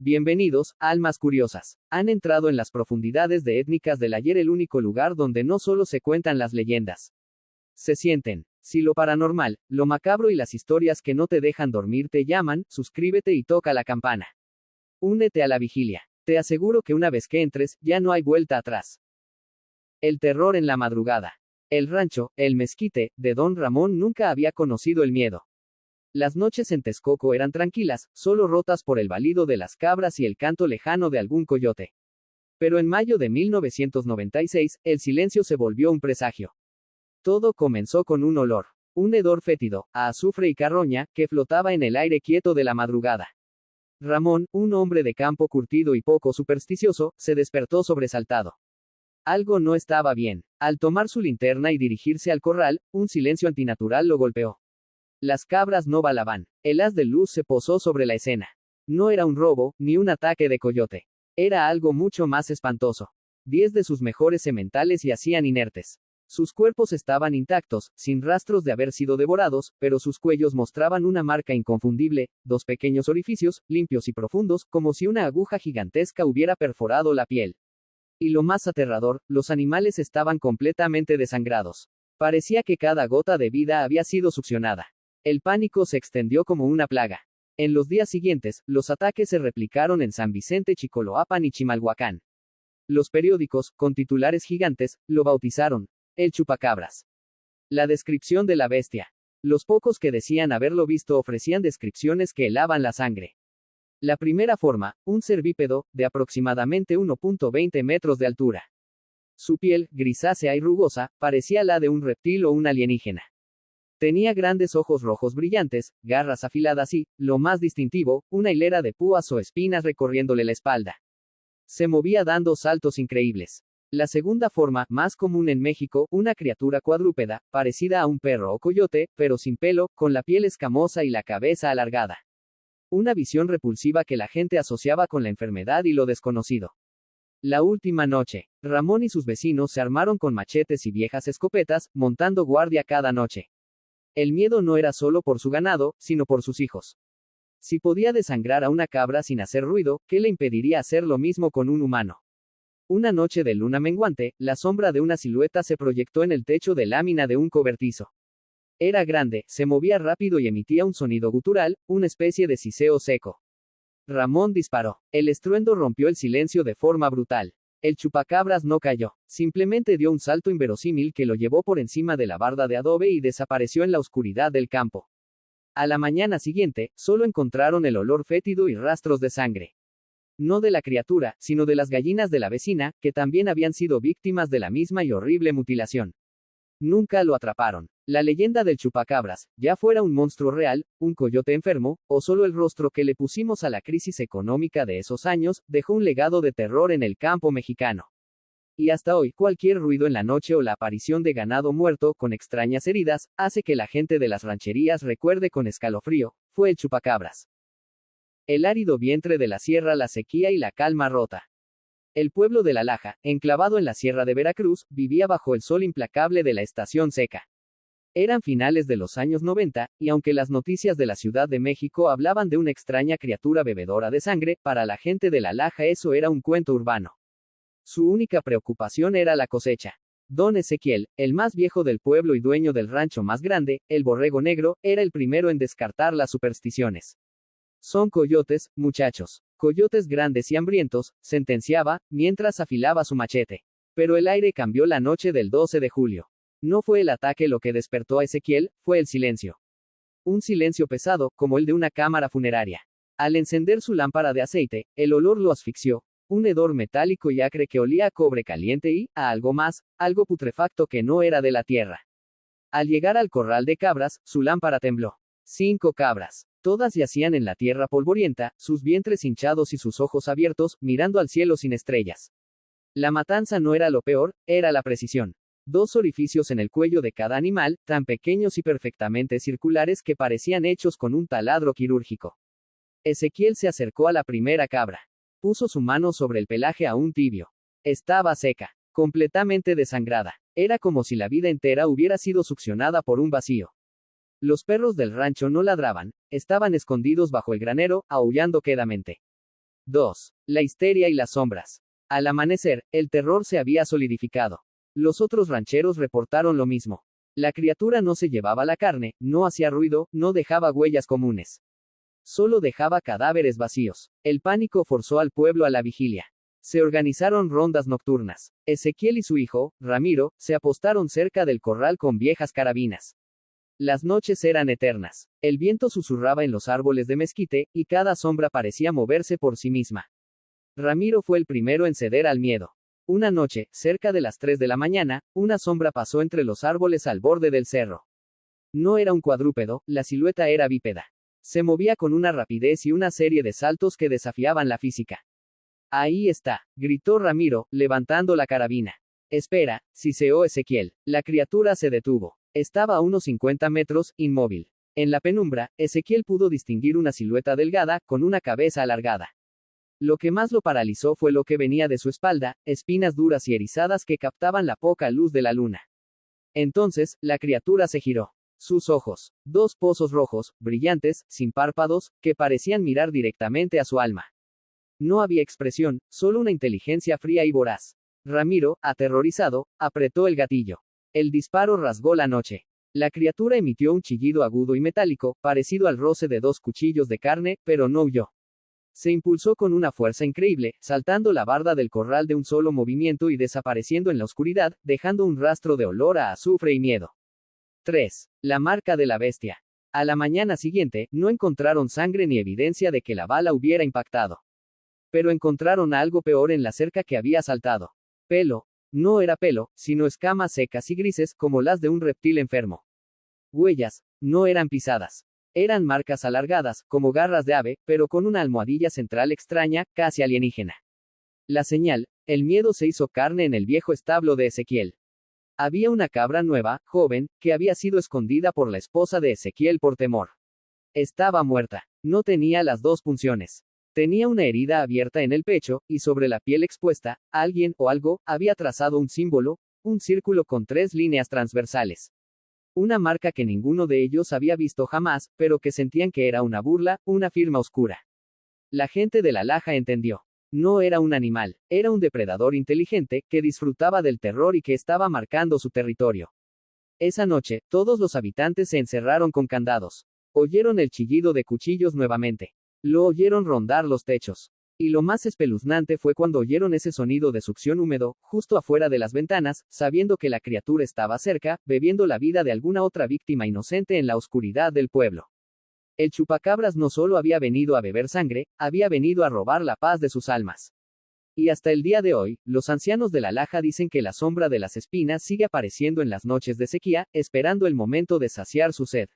Bienvenidos, almas curiosas. Han entrado en las profundidades de Étnicas del Ayer, el único lugar donde no solo se cuentan las leyendas. Se sienten. Si lo paranormal, lo macabro y las historias que no te dejan dormir te llaman, suscríbete y toca la campana. Únete a la vigilia. Te aseguro que una vez que entres, ya no hay vuelta atrás. El terror en la madrugada. El rancho, el mezquite, de Don Ramón nunca había conocido el miedo. Las noches en Texcoco eran tranquilas, solo rotas por el balido de las cabras y el canto lejano de algún coyote. Pero en mayo de 1996, el silencio se volvió un presagio. Todo comenzó con un olor. Un hedor fétido, a azufre y carroña, que flotaba en el aire quieto de la madrugada. Ramón, un hombre de campo curtido y poco supersticioso, se despertó sobresaltado. Algo no estaba bien. Al tomar su linterna y dirigirse al corral, un silencio antinatural lo golpeó. Las cabras no balaban. El haz de luz se posó sobre la escena. No era un robo, ni un ataque de coyote. Era algo mucho más espantoso. 10 de sus mejores sementales yacían inertes. Sus cuerpos estaban intactos, sin rastros de haber sido devorados, pero sus cuellos mostraban una marca inconfundible, 2 pequeños orificios, limpios y profundos, como si una aguja gigantesca hubiera perforado la piel. Y lo más aterrador, los animales estaban completamente desangrados. Parecía que cada gota de vida había sido succionada. El pánico se extendió como una plaga. En los días siguientes, los ataques se replicaron en San Vicente, Chicoloapan y Chimalhuacán. Los periódicos, con titulares gigantes, lo bautizaron el chupacabras. La descripción de la bestia. Los pocos que decían haberlo visto ofrecían descripciones que helaban la sangre. La primera forma, un cervípedo, de aproximadamente 1.20 metros de altura. Su piel, grisácea y rugosa, parecía la de un reptil o un alienígena. Tenía grandes ojos rojos brillantes, garras afiladas y, lo más distintivo, una hilera de púas o espinas recorriéndole la espalda. Se movía dando saltos increíbles. La segunda forma, más común en México, una criatura cuadrúpeda, parecida a un perro o coyote, pero sin pelo, con la piel escamosa y la cabeza alargada. Una visión repulsiva que la gente asociaba con la enfermedad y lo desconocido. La última noche, Ramón y sus vecinos se armaron con machetes y viejas escopetas, montando guardia cada noche. El miedo no era solo por su ganado, sino por sus hijos. Si podía desangrar a una cabra sin hacer ruido, ¿qué le impediría hacer lo mismo con un humano? Una noche de luna menguante, la sombra de una silueta se proyectó en el techo de lámina de un cobertizo. Era grande, se movía rápido y emitía un sonido gutural, una especie de siseo seco. Ramón disparó. El estruendo rompió el silencio de forma brutal. El chupacabras no cayó, simplemente dio un salto inverosímil que lo llevó por encima de la barda de adobe y desapareció en la oscuridad del campo. A la mañana siguiente, solo encontraron el olor fétido y rastros de sangre. No de la criatura, sino de las gallinas de la vecina, que también habían sido víctimas de la misma y horrible mutilación. Nunca lo atraparon. La leyenda del chupacabras, ya fuera un monstruo real, un coyote enfermo, o solo el rostro que le pusimos a la crisis económica de esos años, dejó un legado de terror en el campo mexicano. Y hasta hoy, cualquier ruido en la noche o la aparición de ganado muerto, con extrañas heridas, hace que la gente de las rancherías recuerde con escalofrío, fue el chupacabras. El árido vientre de la sierra, la sequía y la calma rota. El pueblo de La Laja, enclavado en la sierra de Veracruz, vivía bajo el sol implacable de la estación seca. Eran finales de los años 90, y aunque las noticias de la Ciudad de México hablaban de una extraña criatura bebedora de sangre, para la gente de La Laja eso era un cuento urbano. Su única preocupación era la cosecha. Don Ezequiel, el más viejo del pueblo y dueño del rancho más grande, el Borrego Negro, era el primero en descartar las supersticiones. Son coyotes, muchachos. Coyotes grandes y hambrientos, sentenciaba, mientras afilaba su machete. Pero el aire cambió la noche del 12 de julio. No fue el ataque lo que despertó a Ezequiel, fue el silencio. Un silencio pesado, como el de una cámara funeraria. Al encender su lámpara de aceite, el olor lo asfixió. Un hedor metálico y acre que olía a cobre caliente y, a algo más, algo putrefacto que no era de la tierra. Al llegar al corral de cabras, su lámpara tembló. 5 cabras. Todas yacían en la tierra polvorienta, sus vientres hinchados y sus ojos abiertos, mirando al cielo sin estrellas. La matanza no era lo peor, era la precisión. 2 orificios en el cuello de cada animal, tan pequeños y perfectamente circulares que parecían hechos con un taladro quirúrgico. Ezequiel se acercó a la primera cabra. Puso su mano sobre el pelaje aún tibio. Estaba seca, completamente desangrada. Era como si la vida entera hubiera sido succionada por un vacío. Los perros del rancho no ladraban, estaban escondidos bajo el granero, aullando quedamente. 2. La histeria y las sombras. Al amanecer, el terror se había solidificado. Los otros rancheros reportaron lo mismo. La criatura no se llevaba la carne, no hacía ruido, no dejaba huellas comunes. Solo dejaba cadáveres vacíos. El pánico forzó al pueblo a la vigilia. Se organizaron rondas nocturnas. Ezequiel y su hijo, Ramiro, se apostaron cerca del corral con viejas carabinas. Las noches eran eternas. El viento susurraba en los árboles de mezquite, y cada sombra parecía moverse por sí misma. Ramiro fue el primero en ceder al miedo. Una noche, cerca de las 3 de la mañana, una sombra pasó entre los árboles al borde del cerro. No era un cuadrúpedo, la silueta era bípeda. Se movía con una rapidez y una serie de saltos que desafiaban la física. Ahí está, gritó Ramiro, levantando la carabina. Espera, siseó Ezequiel. La criatura se detuvo. Estaba a unos 50 metros, inmóvil. En la penumbra, Ezequiel pudo distinguir una silueta delgada, con una cabeza alargada. Lo que más lo paralizó fue lo que venía de su espalda, espinas duras y erizadas que captaban la poca luz de la luna. Entonces, la criatura se giró. Sus ojos, 2 pozos rojos, brillantes, sin párpados, que parecían mirar directamente a su alma. No había expresión, solo una inteligencia fría y voraz. Ramiro, aterrorizado, apretó el gatillo. El disparo rasgó la noche. La criatura emitió un chillido agudo y metálico, parecido al roce de 2 cuchillos de carne, pero no huyó. Se impulsó con una fuerza increíble, saltando la barda del corral de un solo movimiento y desapareciendo en la oscuridad, dejando un rastro de olor a azufre y miedo. 3. La marca de la bestia. A la mañana siguiente, no encontraron sangre ni evidencia de que la bala hubiera impactado. Pero encontraron algo peor en la cerca que había saltado. Pelo. No era pelo, sino escamas secas y grises, como las de un reptil enfermo. Huellas. No eran pisadas. Eran marcas alargadas, como garras de ave, pero con una almohadilla central extraña, casi alienígena. La señal, el miedo se hizo carne en el viejo establo de Ezequiel. Había una cabra nueva, joven, que había sido escondida por la esposa de Ezequiel por temor. Estaba muerta. No tenía las 2 punciones. Tenía una herida abierta en el pecho, y sobre la piel expuesta, alguien o algo había trazado un símbolo, un círculo con 3 líneas transversales. Una marca que ninguno de ellos había visto jamás, pero que sentían que era una burla, una firma oscura. La gente de la Laja entendió. No era un animal, era un depredador inteligente, que disfrutaba del terror y que estaba marcando su territorio. Esa noche, todos los habitantes se encerraron con candados. Oyeron el chillido de cuchillos nuevamente. Lo oyeron rondar los techos. Y lo más espeluznante fue cuando oyeron ese sonido de succión húmedo, justo afuera de las ventanas, sabiendo que la criatura estaba cerca, bebiendo la vida de alguna otra víctima inocente en la oscuridad del pueblo. El chupacabras no solo había venido a beber sangre, había venido a robar la paz de sus almas. Y hasta el día de hoy, los ancianos de la Laja dicen que la sombra de las espinas sigue apareciendo en las noches de sequía, esperando el momento de saciar su sed.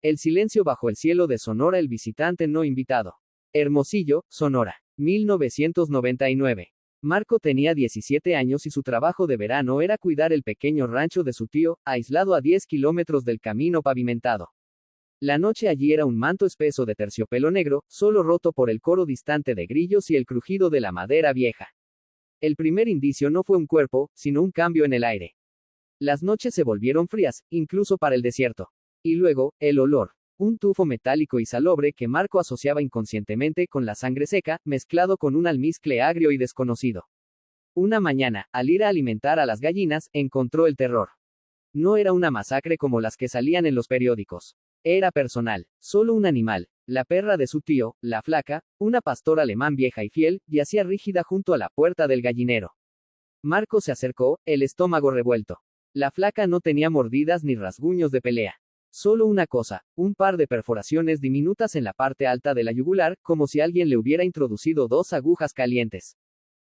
El silencio bajo el cielo de Sonora, el visitante no invitado. Hermosillo, Sonora. 1999. Marco tenía 17 años y su trabajo de verano era cuidar el pequeño rancho de su tío, aislado a 10 kilómetros del camino pavimentado. La noche allí era un manto espeso de terciopelo negro, solo roto por el coro distante de grillos y el crujido de la madera vieja. El primer indicio no fue un cuerpo, sino un cambio en el aire. Las noches se volvieron frías, incluso para el desierto. Y luego, el olor. Un tufo metálico y salobre que Marco asociaba inconscientemente con la sangre seca, mezclado con un almizcle agrio y desconocido. Una mañana, al ir a alimentar a las gallinas, encontró el terror. No era una masacre como las que salían en los periódicos. Era personal. Solo un animal, la perra de su tío, la flaca, una pastora alemán vieja y fiel, yacía rígida junto a la puerta del gallinero. Marco se acercó, el estómago revuelto. La flaca no tenía mordidas ni rasguños de pelea. Solo una cosa, un par de perforaciones diminutas en la parte alta de la yugular, como si alguien le hubiera introducido 2 agujas calientes.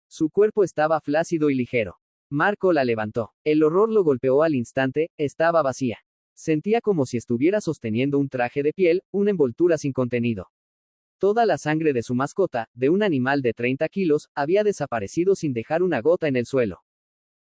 Su cuerpo estaba flácido y ligero. Marco la levantó. El horror lo golpeó al instante, estaba vacía. Sentía como si estuviera sosteniendo un traje de piel, una envoltura sin contenido. Toda la sangre de su mascota, de un animal de 30 kilos, había desaparecido sin dejar una gota en el suelo.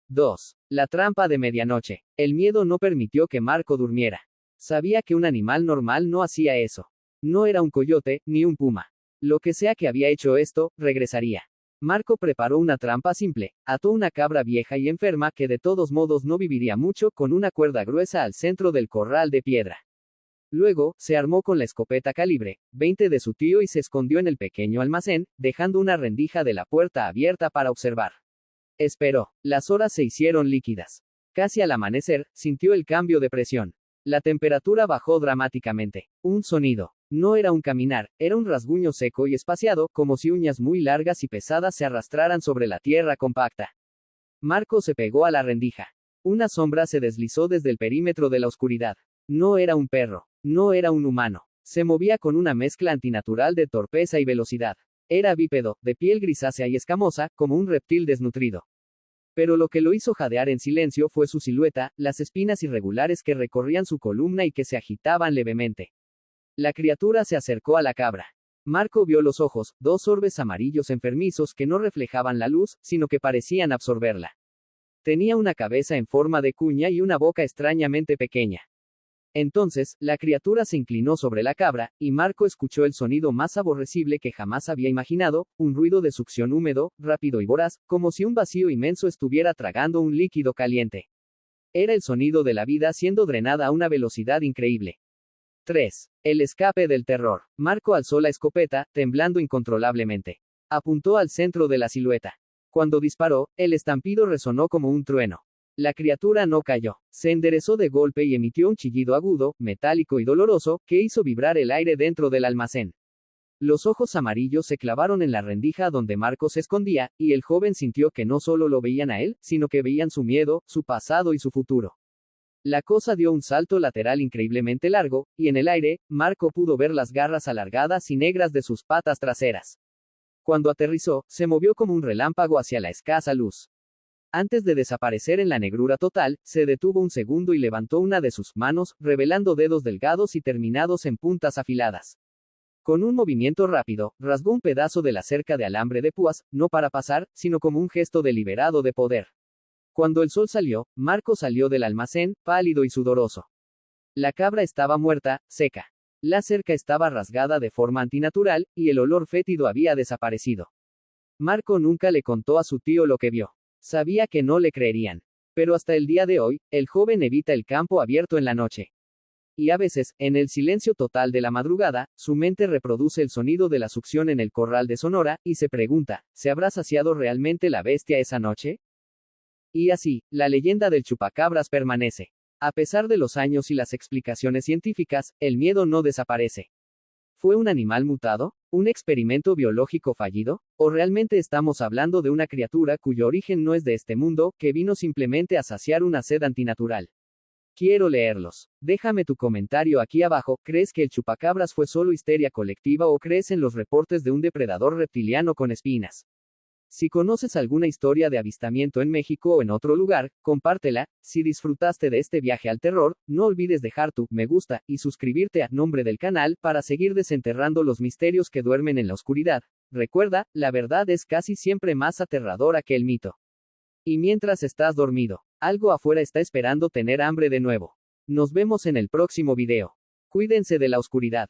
2. La trampa de medianoche. El miedo no permitió que Marco durmiera. Sabía que un animal normal no hacía eso. No era un coyote, ni un puma. Lo que sea que había hecho esto, regresaría. Marco preparó una trampa simple, ató una cabra vieja y enferma que de todos modos no viviría mucho con una cuerda gruesa al centro del corral de piedra. Luego, se armó con la escopeta calibre 20 de su tío y se escondió en el pequeño almacén, dejando una rendija de la puerta abierta para observar. Esperó. Las horas se hicieron líquidas. Casi al amanecer, sintió el cambio de presión. La temperatura bajó dramáticamente. Un sonido. No era un caminar, era un rasguño seco y espaciado, como si uñas muy largas y pesadas se arrastraran sobre la tierra compacta. Marco se pegó a la rendija. Una sombra se deslizó desde el perímetro de la oscuridad. No era un perro. No era un humano. Se movía con una mezcla antinatural de torpeza y velocidad. Era bípedo, de piel grisácea y escamosa, como un reptil desnutrido. Pero lo que lo hizo jadear en silencio fue su silueta, las espinas irregulares que recorrían su columna y que se agitaban levemente. La criatura se acercó a la cabra. Marco vio los ojos, dos orbes amarillos enfermizos que no reflejaban la luz, sino que parecían absorberla. Tenía una cabeza en forma de cuña y una boca extrañamente pequeña. Entonces, la criatura se inclinó sobre la cabra, y Marco escuchó el sonido más aborrecible que jamás había imaginado, un ruido de succión húmedo, rápido y voraz, como si un vacío inmenso estuviera tragando un líquido caliente. Era el sonido de la vida siendo drenada a una velocidad increíble. 3. El escape del terror. Marco alzó la escopeta, temblando incontrolablemente. Apuntó al centro de la silueta. Cuando disparó, el estampido resonó como un trueno. La criatura no cayó. Se enderezó de golpe y emitió un chillido agudo, metálico y doloroso, que hizo vibrar el aire dentro del almacén. Los ojos amarillos se clavaron en la rendija donde Marco se escondía, y el joven sintió que no solo lo veían a él, sino que veían su miedo, su pasado y su futuro. La cosa dio un salto lateral increíblemente largo, y en el aire, Marco pudo ver las garras alargadas y negras de sus patas traseras. Cuando aterrizó, se movió como un relámpago hacia la escasa luz. Antes de desaparecer en la negrura total, se detuvo un segundo y levantó una de sus manos, revelando dedos delgados y terminados en puntas afiladas. Con un movimiento rápido, rasgó un pedazo de la cerca de alambre de púas, no para pasar, sino como un gesto deliberado de poder. Cuando el sol salió, Marco salió del almacén, pálido y sudoroso. La cabra estaba muerta, seca. La cerca estaba rasgada de forma antinatural, y el olor fétido había desaparecido. Marco nunca le contó a su tío lo que vio. Sabía que no le creerían. Pero hasta el día de hoy, el joven evita el campo abierto en la noche. Y a veces, en el silencio total de la madrugada, su mente reproduce el sonido de la succión en el corral de Sonora, y se pregunta, ¿se habrá saciado realmente la bestia esa noche? Y así, la leyenda del chupacabras permanece. A pesar de los años y las explicaciones científicas, el miedo no desaparece. ¿Fue un animal mutado? ¿Un experimento biológico fallido? ¿O realmente estamos hablando de una criatura cuyo origen no es de este mundo, que vino simplemente a saciar una sed antinatural? Quiero leerlos. Déjame tu comentario aquí abajo. ¿Crees que el chupacabras fue solo histeria colectiva o crees en los reportes de un depredador reptiliano con espinas? Si conoces alguna historia de avistamiento en México o en otro lugar, compártela. Si disfrutaste de este viaje al terror, no olvides dejar tu me gusta y suscribirte a nombre del canal para seguir desenterrando los misterios que duermen en la oscuridad. Recuerda, la verdad es casi siempre más aterradora que el mito. Y mientras estás dormido, algo afuera está esperando tener hambre de nuevo. Nos vemos en el próximo video. Cuídense de la oscuridad.